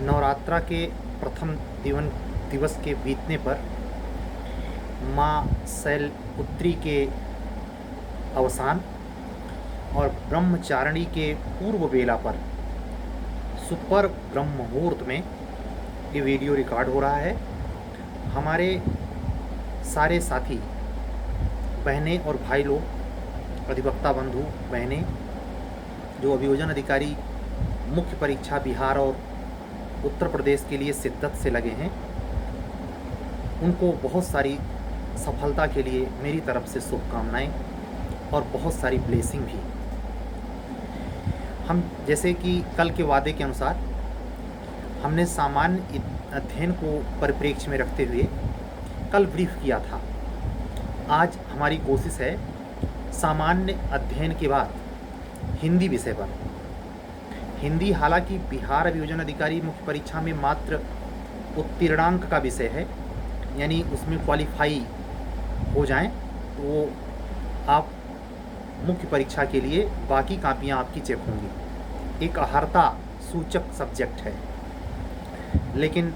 नवरात्रा के प्रथम दिवस के बीतने पर माँ शैलपुत्री के अवसान और ब्रह्मचारिणी के पूर्व बेला पर सुपर ब्रह्म मुहूर्त में ये वीडियो रिकॉर्ड हो रहा है। हमारे सारे साथी बहनें और भाई लोग, अधिवक्ता बंधु बहनें जो अभियोजन अधिकारी मुख्य परीक्षा बिहार और उत्तर प्रदेश के लिए शिद्दत से लगे हैं, उनको बहुत सारी सफलता के लिए मेरी तरफ से शुभकामनाएं और बहुत सारी ब्लेसिंग भी। हम जैसे कि कल के वादे के अनुसार हमने सामान्य अध्ययन को परिप्रेक्ष्य में रखते हुए कल ब्रीफ किया था। आज हमारी कोशिश है सामान्य अध्ययन के बाद हिंदी विषय पर। हिंदी हालांकि बिहार अभियोजन अधिकारी मुख्य परीक्षा में मात्र उत्तीर्णांक का विषय है, यानी उसमें क्वालिफाई हो जाएं तो आप मुख्य परीक्षा के लिए बाकी कापियां आपकी चेक होंगी। एक अर्हता सूचक सब्जेक्ट है, लेकिन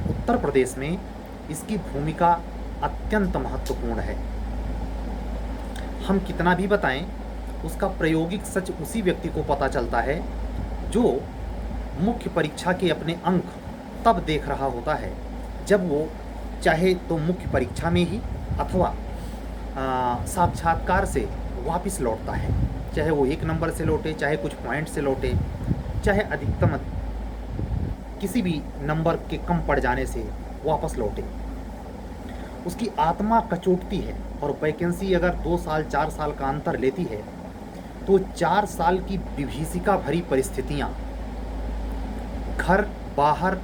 उत्तर प्रदेश में इसकी भूमिका अत्यंत महत्वपूर्ण है। हम कितना भी बताएं, उसका प्रायोगिक सच उसी व्यक्ति को पता चलता है जो मुख्य परीक्षा के अपने अंक तब देख रहा होता है जब वो चाहे तो मुख्य परीक्षा में ही अथवा साक्षात्कार से वापस लौटता है, चाहे वो 1 नंबर से लौटे, चाहे कुछ पॉइंट से लौटे, चाहे अधिकतम किसी भी नंबर के कम पड़ जाने से वापस लौटे। उसकी आत्मा कचोटती है और वैकेंसी अगर 2 साल 4 साल का अंतर लेती है तो 4 साल की विभीषिका भरी परिस्थितियाँ, घर बाहर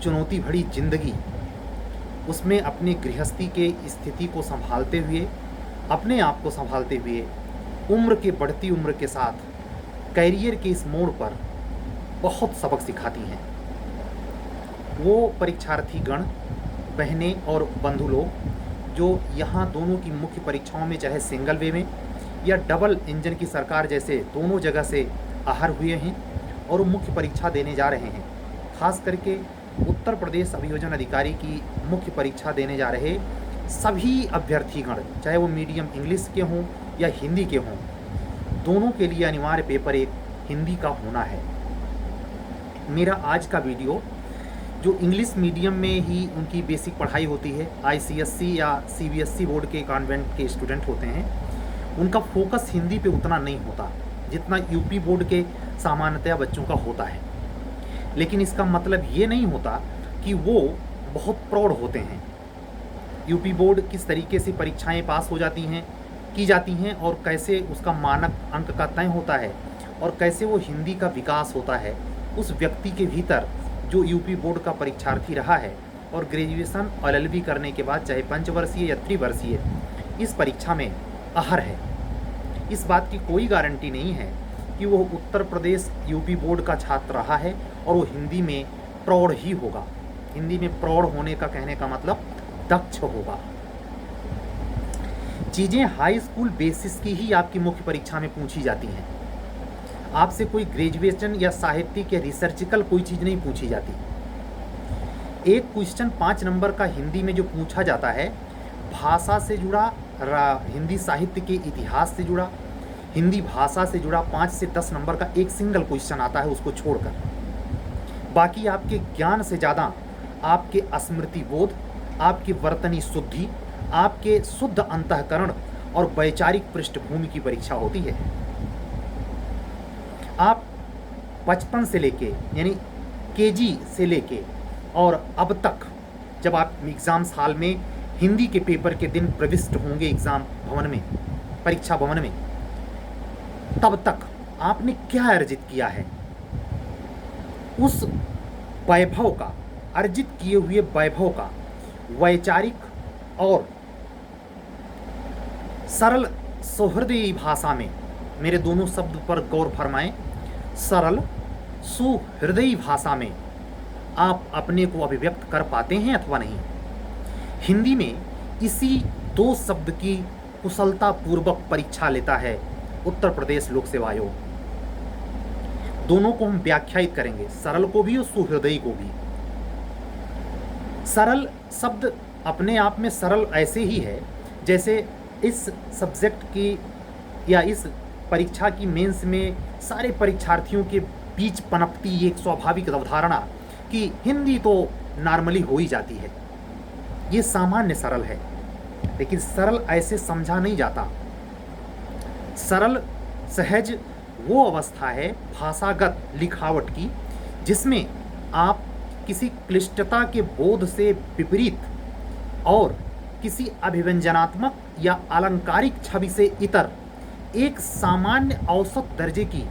चुनौती भरी जिंदगी, उसमें अपनी गृहस्थी के स्थिति को संभालते हुए, अपने आप को संभालते हुए, उम्र के बढ़ती उम्र के साथ कैरियर के इस मोड़ पर बहुत सबक सिखाती हैं। वो परीक्षार्थी गण, बहनें और बंधु लोग जो यहाँ दोनों की मुख्य परीक्षाओं में चाहे सिंगल वे में या डबल इंजन की सरकार जैसे दोनों जगह से आहर हुए हैं और वो मुख्य परीक्षा देने जा रहे हैं। खास करके उत्तर प्रदेश अभियोजन अधिकारी की मुख्य परीक्षा देने जा रहे सभी अभ्यर्थीगण, चाहे वो मीडियम इंग्लिश के हों या हिंदी के हों, दोनों के लिए अनिवार्य पेपर एक हिंदी का होना है। मेरा आज का वीडियो जो इंग्लिश मीडियम में ही उनकी बेसिक पढ़ाई होती है, ICSE या CBSE बोर्ड के कॉन्वेंट के स्टूडेंट होते हैं, उनका फोकस हिंदी पे उतना नहीं होता जितना यूपी बोर्ड के सामान्यतया बच्चों का होता है। लेकिन इसका मतलब ये नहीं होता कि वो बहुत प्रौढ़ होते हैं। यूपी बोर्ड किस तरीके से परीक्षाएं पास हो जाती हैं, की जाती हैं और कैसे उसका मानक अंक का तय होता है और कैसे वो हिंदी का विकास होता है, उस व्यक्ति के भीतर जो यूपी बोर्ड का परीक्षार्थी रहा है और ग्रेजुएशन और LLB करने के बाद चाहे 5 वर्षीय या 3 वर्षीय इस परीक्षा में आहर है। इस बात की कोई गारंटी नहीं है कि वो उत्तर प्रदेश यूपी बोर्ड का छात्र रहा है और वो हिंदी में प्रौढ़ ही होगा। हिंदी में प्रौढ़ होने का कहने का मतलब दक्ष होगा। चीज़ें हाई स्कूल बेसिस की ही आपकी मुख्य परीक्षा में पूछी जाती हैं। आपसे कोई ग्रेजुएशन या साहित्यिक या रिसर्चिकल कोई चीज़ नहीं पूछी जाती। एक क्वेश्चन 5 नंबर का हिंदी में जो पूछा जाता है, भाषा से जुड़ा, हिंदी साहित्य के इतिहास से जुड़ा, हिंदी भाषा से जुड़ा 5 से 10 नंबर का एक सिंगल क्वेश्चन आता है, उसको छोड़कर बाकी आपके ज्ञान से ज़्यादा आपके स्मृति बोध, आपकी वर्तनी शुद्धि, आपके शुद्ध अंतःकरण और वैचारिक पृष्ठभूमि की परीक्षा होती है। आप बचपन से लेके यानी KG से लेके और अब तक जब आप एग्ज़ाम्स हाल में हिंदी के पेपर के दिन प्रविष्ट होंगे एग्ज़ाम भवन में, परीक्षा भवन में, तब तक आपने क्या अर्जित किया है, उस वैभव का, अर्जित किए हुए वैभव का वैचारिक और सरल सुहृदयी भाषा में, मेरे दोनों शब्द पर गौर फरमाएं, सरल सुहृदयी भाषा में आप अपने को अभिव्यक्त कर पाते हैं अथवा नहीं। हिंदी में इसी 2 शब्द की कुशलता पूर्वक परीक्षा लेता है उत्तर प्रदेश लोक सेवा आयोग। दोनों को हम व्याख्यायित करेंगे, सरल को भी और सुहृदयी को भी। सरल शब्द अपने आप में सरल ऐसे ही है जैसे इस सब्जेक्ट की या इस परीक्षा की मेंस में सारे परीक्षार्थियों के बीच पनपती एक स्वाभाविक अवधारणा कि हिंदी तो नॉर्मली हो ही जाती है, ये सामान्य सरल है। लेकिन सरल ऐसे समझा नहीं जाता। सरल सहज वो अवस्था है भाषागत लिखावट की जिसमें आप किसी क्लिष्टता के बोध से विपरीत और किसी अभिव्यंजनात्मक या अलंकारिक छवि से इतर एक सामान्य औसत दर्जे की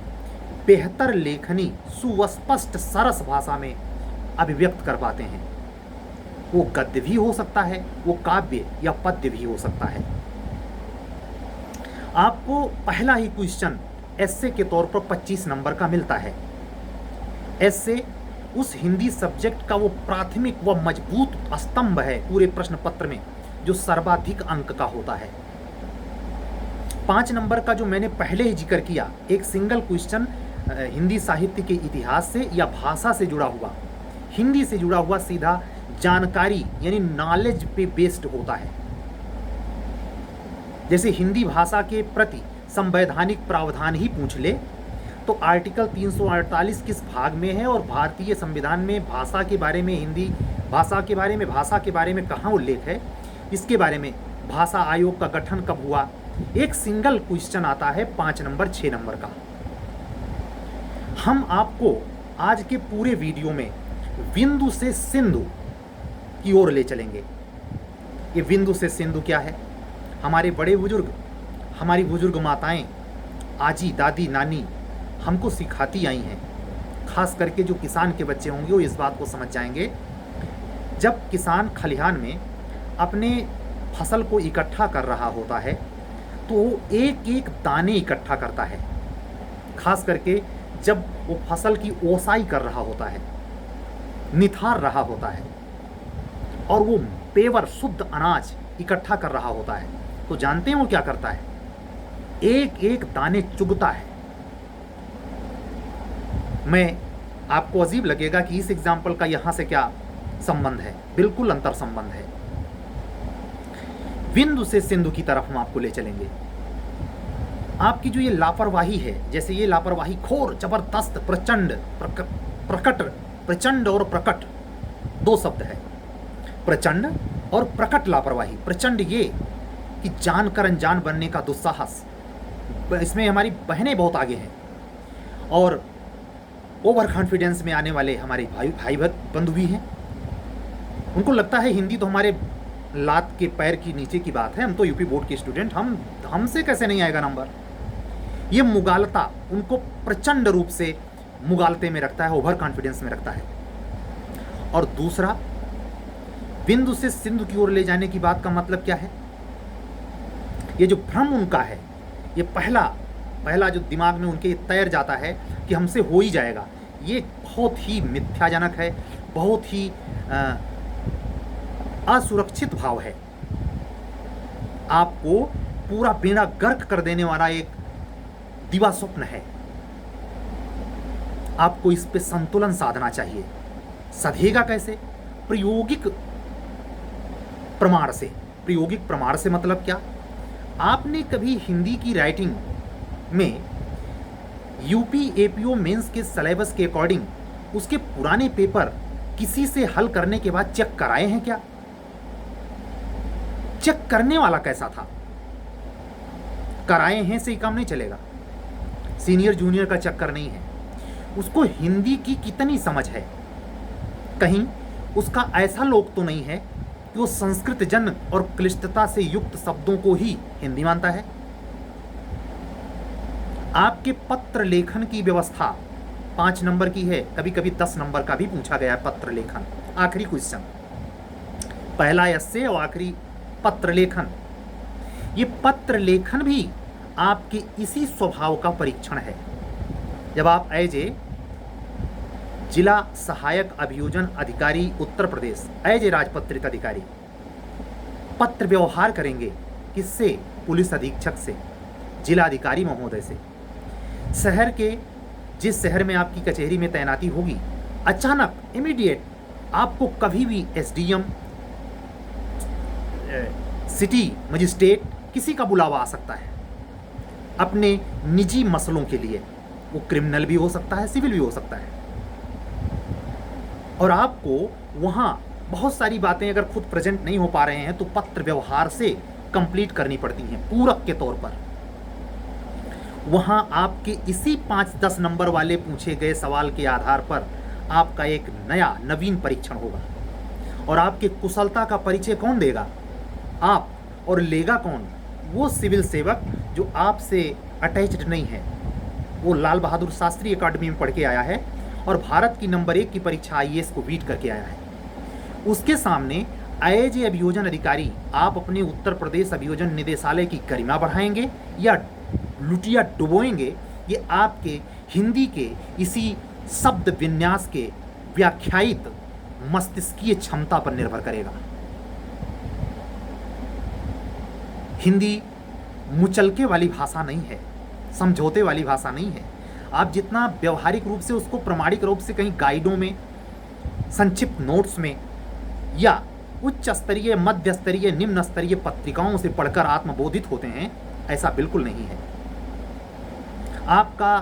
बेहतर लेखनी सुस्पष्ट सरस भाषा में अभिव्यक्त कर पाते हैं। वो गद्य भी हो सकता है, वो काव्य या पद्य भी हो सकता है। आपको पहला ही क्वेश्चन एस्से के तौर पर 25 नंबर का मिलता है। एस्से उस हिंदी सब्जेक्ट का वो प्राथमिक व मजबूत स्तंभ है पूरे प्रश्न पत्र में जो सर्वाधिक अंक का होता है। 5 नंबर का जो मैंने पहले ही जिक्र किया, एक सिंगल क्वेश्चन हिंदी साहित्य के इतिहास से या भाषा से जुड़ा हुआ, हिंदी से जुड़ा हुआ सीधा जानकारी यानी नॉलेज पे बेस्ड होता है। जैसे हिंदी भाषा के प्रति संवैधानिक प्रावधान ही पूछ ले तो आर्टिकल 348 किस भाग में है और भारतीय संविधान में भाषा के बारे में, हिंदी भाषा के बारे में कहाँ उल्लेख है, इसके बारे में भाषा आयोग का गठन कब हुआ, एक सिंगल क्वेश्चन आता है 5 नंबर 6 नंबर का। हम आपको आज के पूरे वीडियो में बिंदु से सिंधु की ओर ले चलेंगे। ये बिंदु से सिंधु क्या है? हमारे बड़े बुजुर्ग, हमारी बुजुर्ग माताएं, आजी दादी नानी हमको सिखाती आई हैं। खास करके जो किसान के बच्चे होंगे वो इस बात को समझ जाएंगे। जब किसान खलिहान में अपने फसल को इकट्ठा कर रहा होता है तो वो एक एक दाने इकट्ठा करता है। खास करके जब वो फसल की ओसाई कर रहा होता है, निथार रहा होता है और वो पेवर शुद्ध अनाज इकट्ठा कर रहा होता है तो जानते हैं वो क्या करता है? एक एक दाने चुगता है। मैं आपको अजीब लगेगा कि इस एग्जाम्पल का यहां से क्या संबंध है, बिल्कुल अंतर संबंध है। बिंदु से सिंधु की तरफ हम आपको ले चलेंगे। आपकी जो ये लापरवाही है, जैसे ये लापरवाही खोर, जबरदस्त, प्रचंड, प्रकट, प्रचंड और प्रकट दो शब्द है। प्रचंड और प्रकट लापरवाही। प्रचंड ये कि जानकर अनजान बनने का दुस्साहस, इसमें हमारी बहनें बहुत आगे हैं। और ओवर कॉन्फिडेंस में आने वाले हमारे भाई बंधु भी हैं। उनको लगता है हिंदी तो हमारे लात के पैर की नीचे की बात है, हम तो यूपी बोर्ड के स्टूडेंट, हमसे कैसे नहीं आएगा नंबर। ये मुगालता उनको प्रचंड रूप से मुगालते में रखता है, ओवर कॉन्फिडेंस में रखता है। और दूसरा, बिंदु से सिंधु की ओर ले जाने की बात का मतलब क्या है? ये जो भ्रम उनका है, ये पहला जो दिमाग में उनके तैर जाता है कि हमसे हो ही जाएगा, ये बहुत ही मिथ्याजनक है, बहुत ही असुरक्षित भाव है। आपको पूरा बेड़ा गर्क कर देने वाला एक दिवा स्वप्न है। आपको इस पे संतुलन साधना चाहिए। साधेगा कैसे? प्रायोगिक प्रमाण से। प्रायोगिक प्रमाण से मतलब क्या? आपने कभी हिंदी की राइटिंग में यूपी एपीओ मेंस के सिलेबस के अकॉर्डिंग उसके पुराने पेपर किसी से हल करने के बाद चेक कराए हैं क्या? चेक करने वाला कैसा था? कराए हैं से ही काम नहीं चलेगा। सीनियर जूनियर का चक्कर नहीं है। उसको हिंदी की कितनी समझ है? कहीं उसका ऐसा लोग तो नहीं है कि वो संस्कृत जन्म और क्लिष्टता से युक्त शब्दों को ही हिंदी मानता है। आपके पत्र लेखन की व्यवस्था 5 नंबर की है, कभी कभी 10 नंबर का भी पूछा गया है पत्र लेखन। आखिरी क्वेश्चन, पहला एस्से और आखिरी पत्र लेखन। ये पत्र लेखन भी आपके इसी स्वभाव का परीक्षण है। जब आप एज ए जिला सहायक अभियोजन अधिकारी उत्तर प्रदेश, एज ए राजपत्रित अधिकारी पत्र व्यवहार करेंगे, किससे? पुलिस अधीक्षक से, जिला अधिकारी महोदय से। शहर के जिस शहर में आपकी कचहरी में तैनाती होगी, अचानक इमीडिएट आपको कभी भी एसडीएम, सिटी मजिस्ट्रेट, किसी का बुलावा आ सकता है अपने निजी मसलों के लिए। वो क्रिमिनल भी हो सकता है, सिविल भी हो सकता है। और आपको वहाँ बहुत सारी बातें अगर खुद प्रेजेंट नहीं हो पा रहे हैं तो पत्र व्यवहार से कंप्लीट करनी पड़ती हैं पूरक के तौर पर। वहाँ आपके इसी 5-10 नंबर वाले पूछे गए सवाल के आधार पर आपका एक नया नवीन परीक्षण होगा। और आपके कुशलता का परिचय कौन देगा? आप। और लेगा कौन? वो सिविल सेवक जो आपसे अटैच्ड नहीं है, वो लाल बहादुर शास्त्री अकादमी में पढ़ के आया है और भारत की नंबर 1 की परीक्षा आईएएस को बीट करके आया है। उसके सामने एज ए अभियोजन अधिकारी आप अपने उत्तर प्रदेश अभियोजन निदेशालय की गरिमा बढ़ाएंगे या लुटिया डुबोएंगे, ये आपके हिंदी के इसी शब्द विन्यास के व्याख्यायित मस्तिष्कीय क्षमता पर निर्भर करेगा। हिंदी मुचलके वाली भाषा नहीं है, समझौते वाली भाषा नहीं है। आप जितना व्यवहारिक रूप से उसको प्रमाणिक रूप से कहीं गाइडों में, संक्षिप्त नोट्स में या उच्च स्तरीय, मध्य स्तरीय, निम्न स्तरीय पत्रिकाओं से पढ़कर आत्मबोधित होते हैं, ऐसा बिल्कुल नहीं है। आपका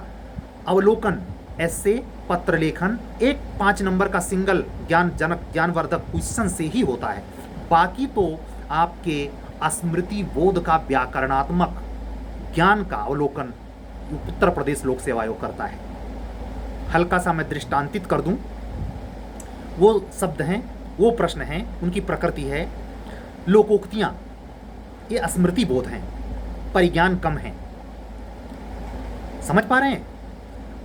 अवलोकन, ऐसे पत्र लेखन एक 5 नंबर का सिंगल ज्ञानजनक ज्ञानवर्धक क्वेश्चन से ही होता है। बाकी तो आपके स्मृति बोध का व्याकरणात्मक ज्ञान का अवलोकन उत्तर प्रदेश लोक सेवा आयोग करता है। हल्का सा मैं दृष्टांतित कर दूं, वो शब्द हैं, वो प्रश्न हैं, उनकी प्रकृति है लोकोक्तियां, ये स्मृति बोध हैं, परिज्ञान कम है। समझ पा रहे हैं?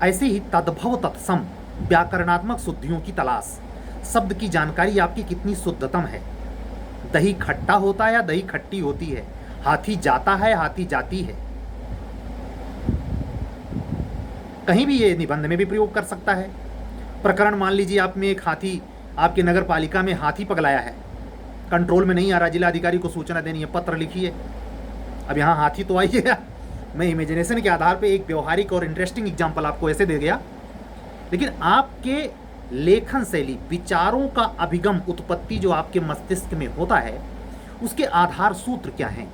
ऐसे ही तद्भव तत्सम व्याकरणात्मक शुद्धियों की तलाश, शब्द की जानकारी आपकी कितनी शुद्धतम है। दही खट्टा होता है या दही खट्टी होती है, हाथी जाता है, हाथी जाती है। कहीं भी ये निबंध में भी प्रयोग कर सकता है। प्रकरण मान लीजिए आप में एक हाथी, आपके नगर पालिका में हाथी पगलाया है, कंट्रोल में नहीं आ रहा, जिलाधिकारी को सूचना देनी है, पत्र लिखिए। अब यहाँ हाथी तो आई है, मैं इमेजिनेशन के आधार पे एक व्यवहारिक और इंटरेस्टिंग एग्जाम्पल आपको ऐसे दे गया, लेकिन आपके लेखन शैली, विचारों का अभिगम, उत्पत्ति जो आपके मस्तिष्क में होता है, उसके आधार सूत्र क्या हैं?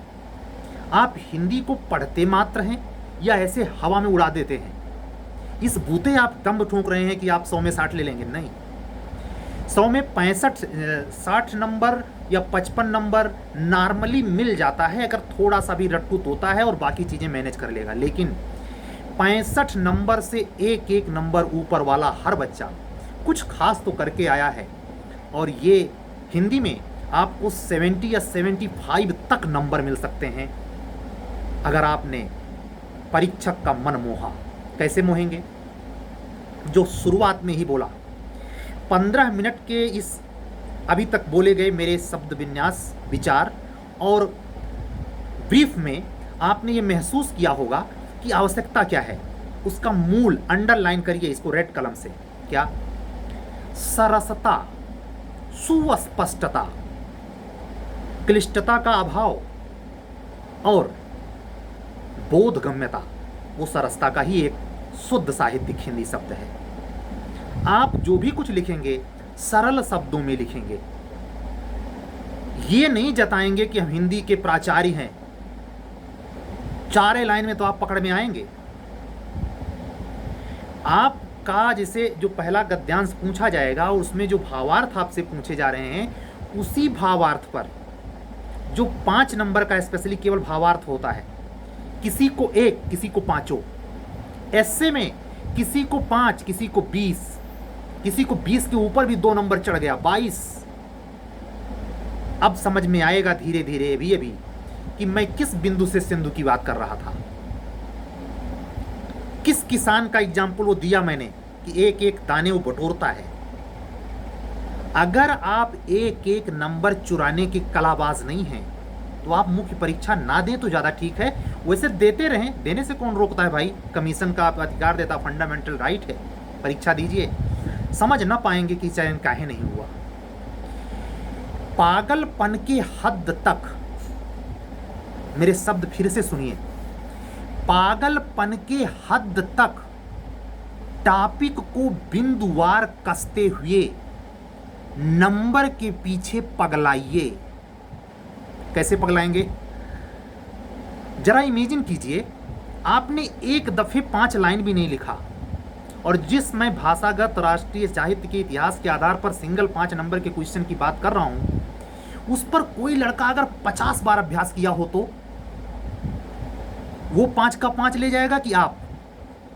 आप हिंदी को पढ़ते मात्र हैं या ऐसे हवा में उड़ा देते हैं? इस बूते आप दम ठोक रहे हैं कि आप 100 में 60 ले लेंगे, नहीं। 100 में 65-60 नंबर या 55 नंबर नॉर्मली मिल जाता है अगर थोड़ा सा भी रटूत होता है और बाकी चीज़ें मैनेज कर लेगा। लेकिन 65 नंबर से एक नंबर ऊपर वाला हर बच्चा कुछ खास तो करके आया है। और ये हिंदी में आपको 70 या 75 तक नंबर मिल सकते हैं अगर आपने परीक्षक का मन मोहा। कैसे मोहेंगे? जो शुरुआत में ही बोला, 15 मिनट के इस अभी तक बोले गए मेरे शब्द विन्यास, विचार और ब्रीफ में आपने ये महसूस किया होगा कि आवश्यकता क्या है। उसका मूल अंडरलाइन करिए इसको रेड कलम से। क्या? सरसता, सुस्पष्टता, क्लिष्टता का अभाव और बोधगम्यता, वो सरसता का ही एक शुद्ध साहित्यिक हिंदी शब्द है। आप जो भी कुछ लिखेंगे सरल शब्दों में लिखेंगे, ये नहीं जताएंगे कि हम हिंदी के प्राचार्य हैं। 4 लाइन में तो आप पकड़ में आएंगे। आपका जैसे जो पहला गद्यांश पूछा जाएगा और उसमें जो भावार्थ आपसे पूछे जा रहे हैं, उसी भावार्थ पर जो 5 नंबर का स्पेशली केवल भावार्थ होता है, किसी को 1, किसी को 5। ऐसे में किसी को 5, किसी को 20, किसी को 20 के ऊपर भी 2 नंबर चढ़ गया, 22। अब समझ में आएगा धीरे धीरे अभी कि मैं किस बिंदु से सिंधु की बात कर रहा था। किस किसान का एग्जाम्पल वो दिया मैंने कि एक दाने वो बटोरता है। अगर आप एक नंबर चुराने के कलाबाज नहीं हैं तो आप मुख्य परीक्षा ना दें तो ज़्यादा ठीक है। वैसे देते रहें, देने से कौन रोकता है भाई? कमीशन का आप अधिकार देता, फंडामेंटल राइट है। परीक्षा दीजिए। समझ ना पाएंगे कि चयन काहे नहीं हुआ। पागलपन की हद तक, मेरे शब्द फिर से सुनिए, पागलपन के हद तक टॉपिक को बिंदुवार कसते हुए नंबर के पीछे पगलाइए। कैसे पगलाएंगे? जरा इमेजिन कीजिए, आपने एक दफे 5 लाइन भी नहीं लिखा, और जिस मैं भाषागत राष्ट्रीय साहित्य के इतिहास के आधार पर सिंगल 5 नंबर के क्वेश्चन की बात कर रहा हूं, उस पर कोई लड़का अगर 50 बार अभ्यास किया हो तो वो 5 का 5 ले जाएगा कि आप?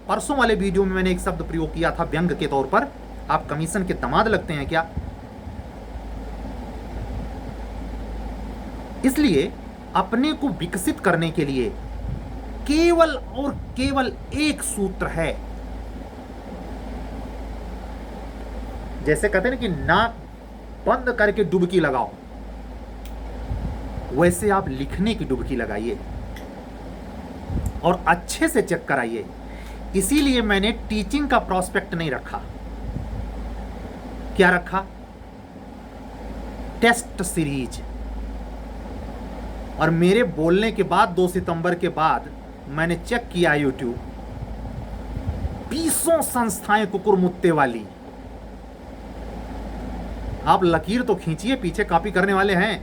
परसों वाले वीडियो में मैंने एक शब्द प्रयोग किया था व्यंग के तौर पर, आप कमीशन के दामाद लगते हैं क्या? इसलिए अपने को विकसित करने के लिए केवल और केवल एक सूत्र है। जैसे कहते हैं ना कि नाक बंद करके डुबकी लगाओ, वैसे आप लिखने की डुबकी लगाइए और अच्छे से चेक कराइए। इसीलिए मैंने टीचिंग का प्रोस्पेक्ट नहीं रखा। क्या रखा? Test series. और मेरे बोलने के बाद 2 सितंबर के बाद मैंने चेक किया यूट्यूब, 20 संस्थाएं कुकुरमुत्ते वाली। आप लकीर तो खींचिए, पीछे कॉपी करने वाले हैं।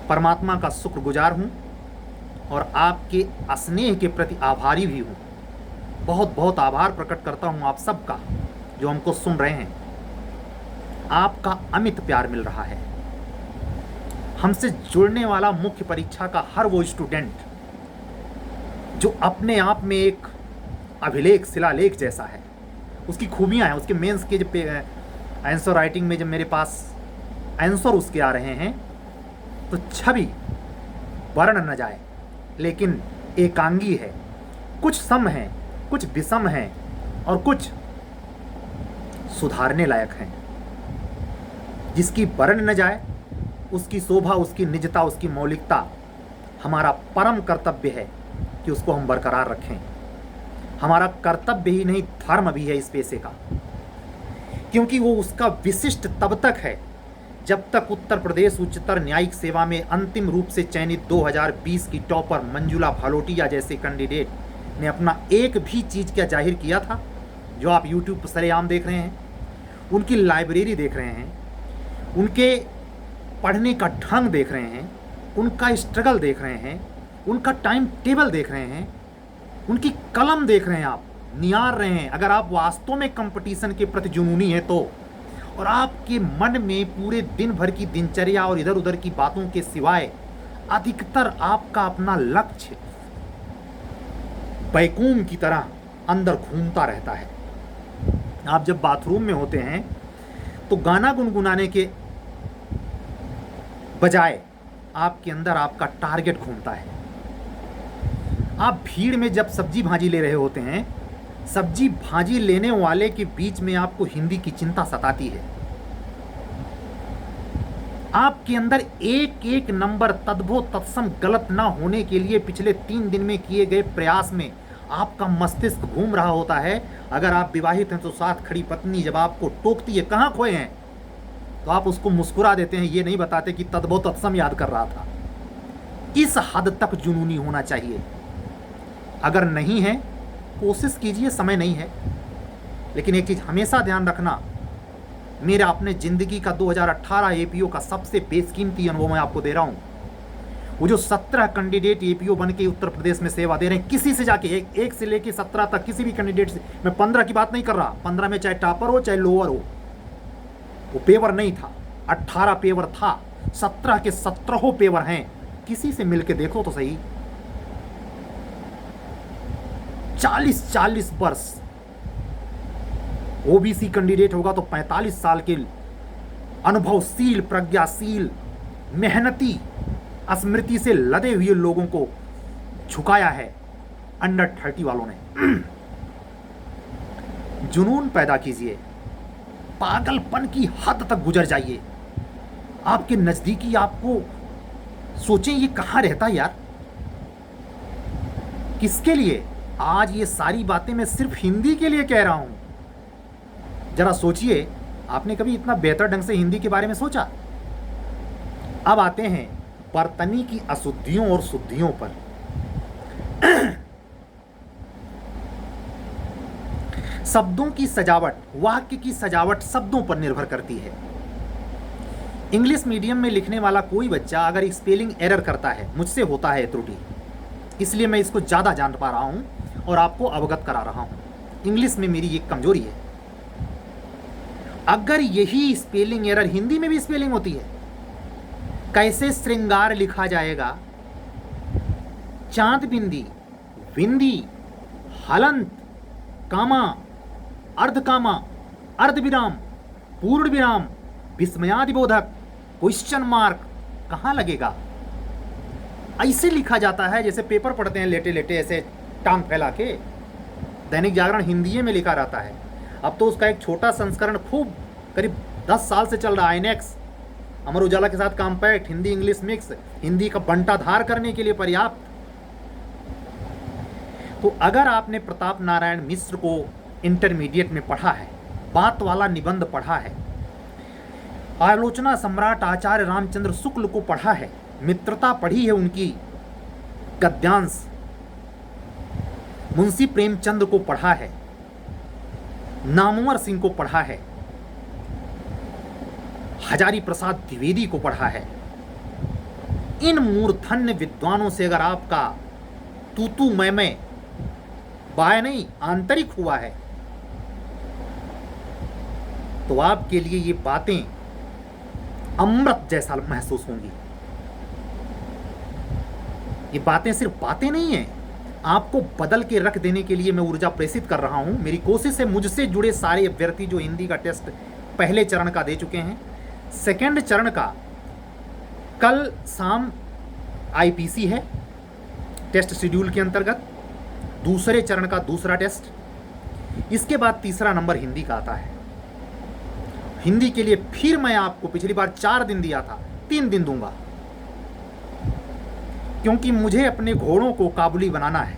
परमात्मा का शुक्रगुजार हूं और आपके स्नेह के प्रति आभारी भी हूं। बहुत बहुत आभार प्रकट करता हूं आप सबका जो हमको सुन रहे हैं। आपका अमित प्यार मिल रहा है। हमसे जुड़ने वाला मुख्य परीक्षा का हर वो स्टूडेंट जो अपने आप में एक अभिलेख, शिलालेख जैसा है, उसकी खूबियां हैं। उसके मेंस के जो आंसर राइटिंग में जब मेरे पास आंसर उसके आ रहे हैं तो छवि वर्ण न जाए, लेकिन एकांगी है। कुछ सम है, कुछ विषम है और कुछ सुधारने लायक हैं। जिसकी वर्ण न जाए, उसकी शोभा, उसकी निजता, उसकी मौलिकता हमारा परम कर्तव्य है कि उसको हम बरकरार रखें। हमारा कर्तव्य ही नहीं, धर्म भी है इस पेशे का, क्योंकि वो उसका विशिष्ट तब तक है जब तक उत्तर प्रदेश उच्चतर न्यायिक सेवा में अंतिम रूप से चयनित 2020 की टॉपर मंजुला भालोटिया जैसे कैंडिडेट ने अपना एक भी चीज़ क्या जाहिर किया था जो आप यूट्यूब पर सरेआम देख रहे हैं। उनकी लाइब्रेरी देख रहे हैं, उनके पढ़ने का ढंग देख रहे हैं, उनका स्ट्रगल देख रहे हैं, उनका टाइम टेबल देख रहे हैं, उनकी कलम देख रहे हैं, आप निहार रहे हैं। अगर आप वास्तव में कंपटीशन के प्रति जुनूनी हैं तो, और आपके मन में पूरे दिन भर की दिनचर्या और इधर उधर की बातों के सिवाय अधिकतर आपका अपना लक्ष्य बैकूम की तरह अंदर घूमता रहता है। आप जब बाथरूम में होते हैं तो गाना गुनगुनाने के बजाय आपके अंदर आपका टारगेट घूमता है। आप भीड़ में जब सब्जी भाजी ले रहे होते हैं, सब्जी भाजी लेने वाले के बीच में आपको हिंदी की चिंता सताती है। आपके अंदर एक एक नंबर तद्भव तत्सम गलत ना होने के लिए पिछले 3 दिन में किए गए प्रयास में आपका मस्तिष्क घूम रहा होता है। अगर आप विवाहित हैं तो साथ खड़ी पत्नी जब आपको टोकती है कहाँ खोए हैं, तो आप उसको मुस्कुरा देते हैं, ये नहीं बताते कि तद्भव तत्सम याद कर रहा था। इस हद तक जुनूनी होना चाहिए। अगर नहीं है, कोशिश कीजिए, समय नहीं है। लेकिन एक चीज़ हमेशा ध्यान रखना, मेरा अपने ज़िंदगी का 2018 एपीओ का सबसे बेशकीमती अनुभव मैं आपको दे रहा हूँ। वो जो 17 कैंडिडेट एपीओ बन के उत्तर प्रदेश में सेवा दे रहे हैं, किसी से जाके एक से लेके 17 तक किसी भी कैंडिडेट से, मैं 15 की बात नहीं कर रहा, 15 में चाहे टॉपर हो चाहे लोअर हो, वो पेवर नहीं था, 18 पेवर था, 17 के 17 पेवर हैं। किसी से मिलके देखो तो सही। 40 वर्ष ओबीसी कैंडिडेट होगा तो 45 साल के अनुभवशील, प्रज्ञाशील, मेहनती, स्मृति से लदे हुए लोगों को झुकाया है अंडर 30 वालों ने। जुनून पैदा कीजिए, पागलपन की हद तक गुजर जाइए। आपके नजदीकी आपको सोचें ये कहाँ रहता यार, किसके लिए? आज ये सारी बातें मैं सिर्फ हिंदी के लिए कह रहा हूं। जरा सोचिए, आपने कभी इतना बेहतर ढंग से हिंदी के बारे में सोचा? अब आते हैं बर्तनी की अशुद्धियों और शुद्धियों पर। शब्दों की सजावट, वाक्य की सजावट शब्दों पर निर्भर करती है। इंग्लिश मीडियम में लिखने वाला कोई बच्चा अगर स्पेलिंग एरर करता है, मुझसे होता है त्रुटि, इसलिए मैं इसको ज़्यादा जान पा रहा हूँ और आपको अवगत करा रहा हूँ। इंग्लिश में मेरी एक कमजोरी है। अगर यही स्पेलिंग एरर हिंदी में भी स्पेलिंग होती है, कैसे श्रृंगार लिखा जाएगा? चांद बिंदी, विंदी, हलंत, कामा, अर्धकामा, अर्धविराम, पूर्ण विराम, विस्मयादिबोधक, क्वेश्चन मार्क कहाँ लगेगा? ऐसे लिखा जाता है जैसे पेपर पढ़ते हैं लेटे लेटे, ऐसे टांग फैला के। दैनिक जागरण हिंदी में लिखा रहता है। अब तो उसका एक छोटा संस्करण खूब करीब 10 साल से चल रहा है, INEX, अमर उजाला के साथ compact, Hindi English mix, Hindi का बंटाधार करने के लिए पर्याप्त। तो अगर आपने प्रताप नारायण मिश्र को इंटरमीडिएट में पढ़ा है, बात वाला निबंध पढ़ा है, आलोचना सम्राट आचार्य रामचंद्र शुक्ल को पढ़ा है, मित्रता पढ़ी है उनकी, गद्यांश मुंशी प्रेमचंद को पढ़ा है, नामवर सिंह को पढ़ा है, हजारी प्रसाद द्विवेदी को पढ़ा है, इन मूर्धन्य विद्वानों से अगर आपका तू मैं बाय नहीं आंतरिक हुआ है, तो आपके लिए ये बातें अमृत जैसा महसूस होंगी। ये बातें सिर्फ बातें नहीं हैं, आपको बदल के रख देने के लिए मैं ऊर्जा प्रेषित कर रहा हूं। मेरी कोशिश है, मुझसे जुड़े सारे अभ्यर्थी जो हिंदी का टेस्ट पहले चरण का दे चुके हैं, सेकंड चरण का कल शाम IPC है टेस्ट शेड्यूल के अंतर्गत, दूसरे चरण का दूसरा टेस्ट, इसके बाद तीसरा नंबर हिंदी का आता है। हिंदी के लिए फिर मैं आपको पिछली बार 4 दिन दिया था, 3 दिन दूंगा, क्योंकि मुझे अपने घोड़ों को काबुली बनाना है।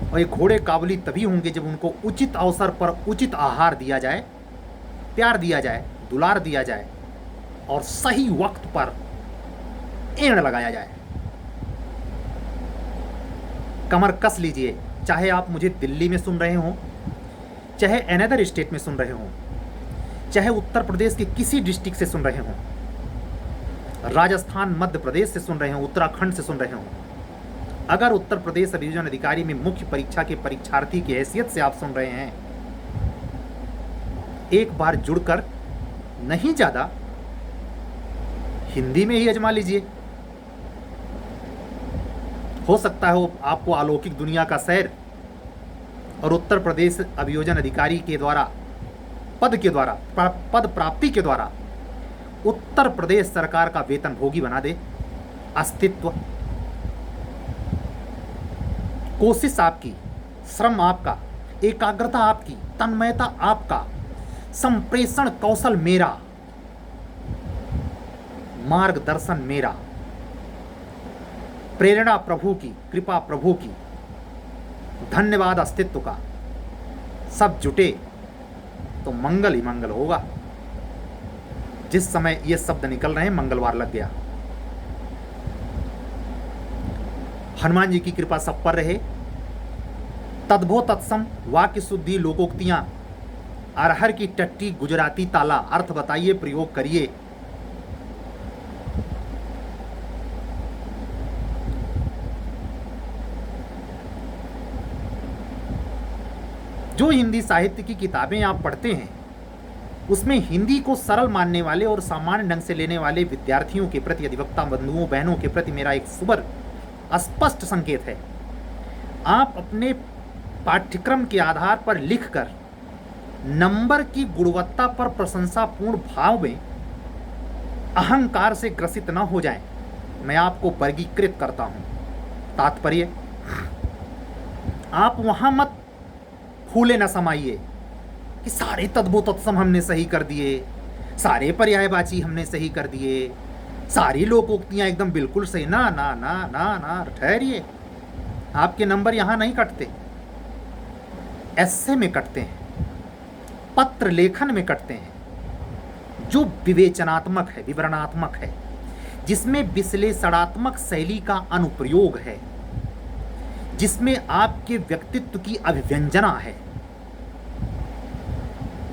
और ये घोड़े काबुली तभी होंगे जब उनको उचित अवसर पर उचित आहार दिया जाए, प्यार दिया जाए, दुलार दिया जाए और सही वक्त पर एड़ लगाया जाए। कमर कस लीजिए, चाहे आप मुझे दिल्ली में सुन रहे हों, चाहे अनदर स्टेट में सुन रहे हों, चाहे उत्तर प्रदेश के किसी डिस्ट्रिक्ट से सुन रहे हों, राजस्थान मध्य प्रदेश से सुन रहे हों, उत्तराखंड से सुन रहे हों। अगर उत्तर प्रदेश अभियोजन अधिकारी में मुख्य परीक्षा के परीक्षार्थी की हैसियत से आप सुन रहे हैं, एक बार जुड़कर नहीं ज़्यादा हिंदी में ही आजमा लीजिए। हो सकता है वो आपको अलौकिक दुनिया का सैर और उत्तर प्रदेश अभियोजन अधिकारी के द्वारा पद प्राप्ति के द्वारा उत्तर प्रदेश सरकार का वेतन भोगी बना दे। अस्तित्व, कोशिश आपकी, श्रम आपका, एकाग्रता आपकी, तन्मयता आपका, संप्रेषण कौशल मेरा, मार्गदर्शन मेरा, प्रेरणा प्रभु की, कृपा प्रभु की, धन्यवाद अस्तित्व का, सब जुटे तो मंगल ही मंगल होगा। जिस समय ये शब्द निकल रहे हैं, मंगलवार लग गया। हनुमान जी की कृपा सब पर रहे। तद्भो तत्सम वाक्य शुद्धि लोकोक्तियां, अरहर की टट्टी गुजराती ताला, अर्थ बताइए, प्रयोग करिए। जो हिंदी साहित्य की किताबें आप पढ़ते हैं, उसमें हिंदी को सरल मानने वाले और सामान्य ढंग से लेने वाले विद्यार्थियों के प्रति, अधिवक्ता बंधुओं बहनों के प्रति मेरा एक सुबर स्पष्ट संकेत है। आप अपने पाठ्यक्रम के आधार पर लिखकर नंबर की गुणवत्ता पर प्रशंसापूर्ण भाव में अहंकार से ग्रसित न हो जाएं। मैं आपको वर्गीकृत करता हूं। तात्पर्य, आप वहां मत फूले न समाइए कि सारे तद्भो तत्सम हमने सही कर दिए, सारे पर्यायवाची हमने सही कर दिए, सारी लोकोक्तियां एकदम बिल्कुल सही। ना ना ना ना ना, ठहरिए। आपके नंबर यहां नहीं कटते, ऐसे में कटते हैं, पत्र लेखन में कटते हैं, जो विवेचनात्मक है, विवरणात्मक है, जिसमें विश्लेषणात्मक शैली का अनुप्रयोग है, जिसमें आपके व्यक्तित्व की अभिव्यंजना है,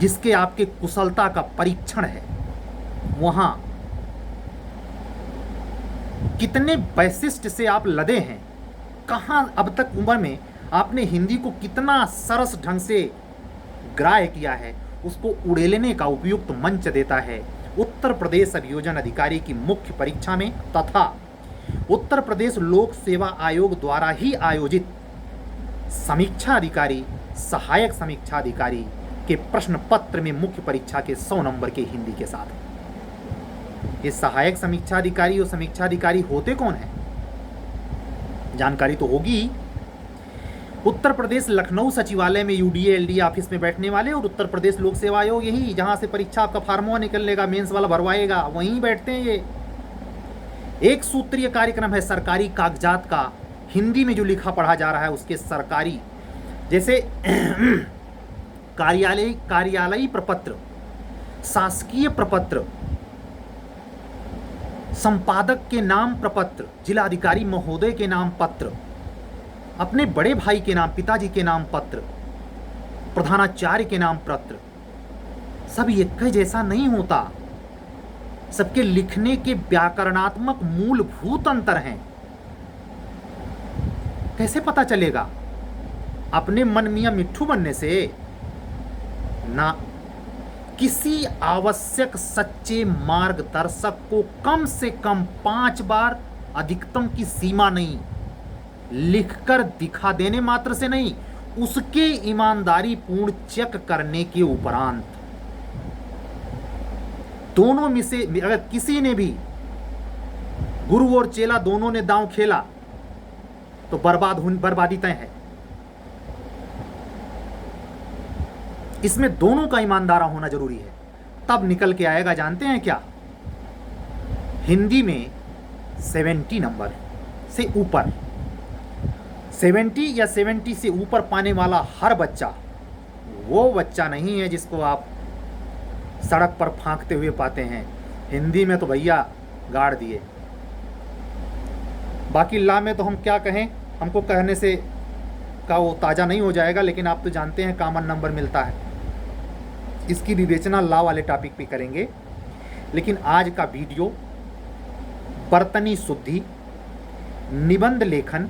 जिसके आपके कुशलता का परीक्षण है, वहां कितने वैशिष्ट से आप लदे हैं, कहां अब तक उम्र में आपने हिंदी को कितना सरस ढंग से ग्राह्य किया है, उसको उड़ेलने का उपयुक्त मंच देता है उत्तर प्रदेश अभियोजन अधिकारी की मुख्य परीक्षा में तथा उत्तर प्रदेश लोक सेवा आयोग द्वारा ही आयोजित समीक्षा अधिकारी, सहायक समीक्षा अधिकारी के प्रश्न पत्र में मुख्य परीक्षा के 100 नंबर के हिंदी के साथ। ये सहायक समीक्षा अधिकारी और समीक्षा अधिकारी होते कौन हैं? जानकारी तो होगी। उत्तर प्रदेश लखनऊ सचिवालय में यूडीए एलडी ऑफिस में बैठने वाले और उत्तर प्रदेश लोक सेवा आयोग, यही जहां से परीक्षा आपका फार्मवा निकलनेगा, मेंस वाला भरवाएगा, वहीं बैठते हैं ये। एक सूत्रीय कार्यक्रम है सरकारी कागजात का, हिंदी में जो लिखा पढ़ा जा रहा है उसके सरकारी, जैसे कार्यालयी प्रपत्र, शासकीय प्रपत्र, संपादक के नाम प्रपत्र, जिलाधिकारी महोदय के नाम पत्र, अपने बड़े भाई के नाम, पिताजी के नाम पत्र, प्रधानाचार्य के नाम पत्र, सब एक जैसा नहीं होता। सबके लिखने के व्याकरणात्मक मूलभूत अंतर हैं। कैसे पता चलेगा? अपने मन मियां मिट्ठू बनने से ना। किसी आवश्यक सच्चे मार्गदर्शक को कम से कम 5 बार, अधिकतम की सीमा नहीं, लिखकर दिखा देने मात्र से नहीं, उसके ईमानदारी पूर्ण चेक करने के उपरांत दोनों में से अगर किसी ने भी, गुरु और चेला दोनों ने दांव खेला तो बर्बादी तय है। इसमें दोनों का ईमानदार होना जरूरी है, तब निकल के आएगा। जानते हैं क्या? हिंदी में 70 नंबर से ऊपर, 70 या 70 से ऊपर पाने वाला हर बच्चा वो बच्चा नहीं है जिसको आप सड़क पर फांकते हुए पाते हैं। हिंदी में तो भैया गाड़ दिए। बाकी ला में तो हम क्या कहें, हमको कहने से का वो ताज़ा नहीं हो जाएगा, लेकिन आप तो जानते हैं कॉमन नंबर मिलता है। इसकी विवेचना ला वाले टॉपिक पे करेंगे। लेकिन आज का वीडियो बर्तनी शुद्धि, निबंध लेखन,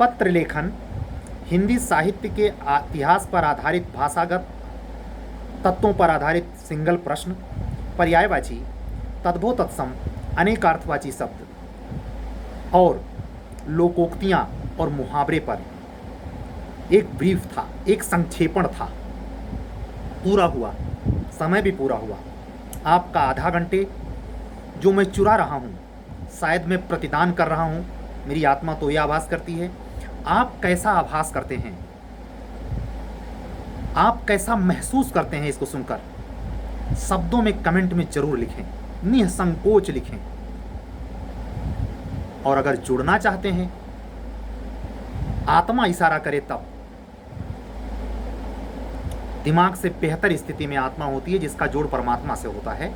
पत्र लेखन, हिंदी साहित्य के इतिहास पर आधारित भाषागत तत्वों पर आधारित सिंगल प्रश्न, पर्यायवाची, तद्भव तत्सम, अनेकार्थवाची शब्द और लोकोक्तियाँ और मुहावरे पर एक ब्रीफ था, एक संक्षेपण था। पूरा हुआ, समय भी पूरा हुआ। आपका आधा घंटे जो मैं चुरा रहा हूँ, शायद मैं प्रतिदान कर रहा हूँ, मेरी आत्मा तो यह आभास करती है। आप कैसा आभास करते हैं? आप कैसा महसूस करते हैं इसको सुनकर? शब्दों में कमेंट में जरूर लिखें, निसंकोच लिखें। और अगर जुड़ना चाहते हैं, आत्मा इशारा करे तब। दिमाग से बेहतर स्थिति में आत्मा होती है जिसका जोड़ परमात्मा से होता है।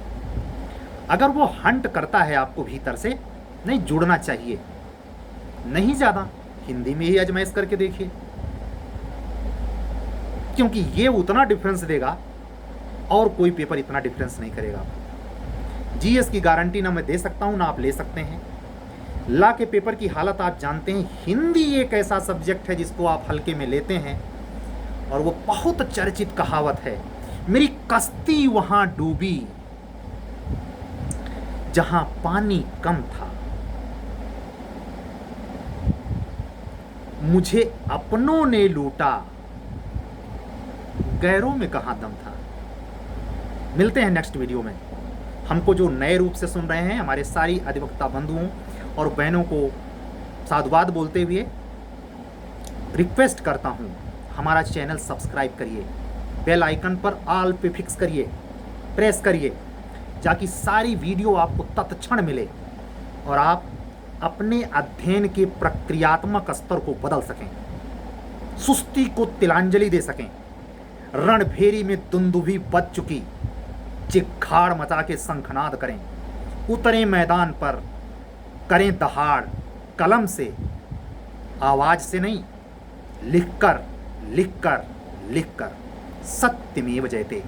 अगर वो हंट करता है आपको भीतर से, नहीं जुड़ना चाहिए, नहीं ज़्यादा, हिंदी में ही आजमाइश करके देखिए, क्योंकि ये उतना डिफरेंस देगा और कोई पेपर इतना डिफरेंस नहीं करेगा। जीएस की गारंटी ना मैं दे सकता हूं, ना आप ले सकते हैं। ला के पेपर की हालत आप जानते हैं। हिंदी एक ऐसा सब्जेक्ट है जिसको आप हल्के में लेते हैं, और वो बहुत चर्चित कहावत है, मेरी कश्ती वहां डूबी जहां पानी कम था, मुझे अपनों ने लूटा, गैरों में कहां दम था। मिलते हैं नेक्स्ट वीडियो में। हमको जो नए रूप से सुन रहे हैं, हमारे सारी अधिवक्ता बंधुओं और बहनों को साधुवाद बोलते हुए रिक्वेस्ट करता हूं, हमारा चैनल सब्सक्राइब करिए, बेल आइकन पर ऑल पे फिक्स करिए, प्रेस करिए, ताकि सारी वीडियो आपको तत्क्षण मिले और आप अपने अध्ययन के प्रक्रियात्मक स्तर को बदल सकें, सुस्ती को तिलांजलि दे सकें। रणभेरी में दुंदुभी बज चुकी, चिक्खाड़ मचा के शंखनाद करें, उतरे मैदान पर, करें दहाड़, कलम से, आवाज से नहीं, लिखकर लिखकर लिखकर। सत्यमेव जयते।